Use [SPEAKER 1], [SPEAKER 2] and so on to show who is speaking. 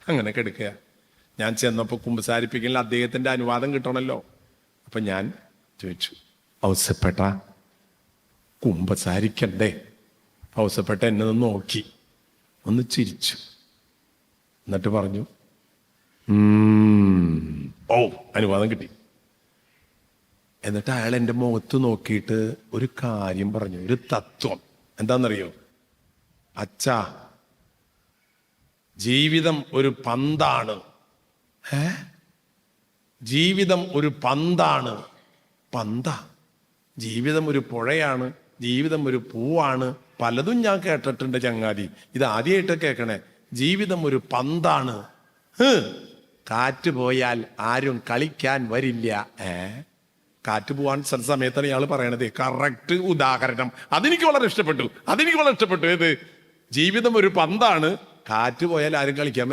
[SPEAKER 1] അങ്ങനെ കിടക്കുക. ഞാൻ ചെന്നപ്പോൾ കുമ്പസാരിപ്പിക്കലിൽ അദ്ദേഹത്തിൻ്റെ അനുവാദം കിട്ടണമല്ലോ. അപ്പം ഞാൻ ചോദിച്ചു, ഔസേപ്പേട്ട കുമ്പസാരിക്കണ്ടേ? ഔസേപ്പേട്ട എന്നെ ഒന്ന് നോക്കി, ഒന്ന് ചിരിച്ചു, എന്നിട്ട് പറഞ്ഞു ഓ അനുവാദം കിട്ടി. എന്നിട്ട് അയാൾ എൻ്റെ മുഖത്ത് നോക്കിയിട്ട് ഒരു കാര്യം പറഞ്ഞു, ഒരു തത്വം. എന്താണെന്നറിയോ? അച്ഛാ, ജീവിതം ഒരു പന്താണ്. ജീവിതം ഒരു പന്താണ്. പന്താ? ജീവിതം ഒരു പുഴയാണ്, ജീവിതം ഒരു പൂവാണ്, പലതും ഞാൻ കേട്ടിട്ടുണ്ട് ചങ്ങാതി, ഇത് ആദ്യമായിട്ട് കേൾക്കണേ. ജീവിതം ഒരു പന്താണ്, കാറ്റ് പോയാൽ ആരും കളിക്കാൻ വരില്ല. കാറ്റ് പോവാൻ സമയത്താണ് ഇയാൾ പറയണത്. കറക്റ്റ് ഉദാഹരണം. അതെനിക്ക് വളരെ ഇഷ്ടപ്പെട്ടു. ഏത്? ജീവിതം ഒരു പന്താണ്, കാറ്റ് പോയാൽ ആരും കളിക്കാൻ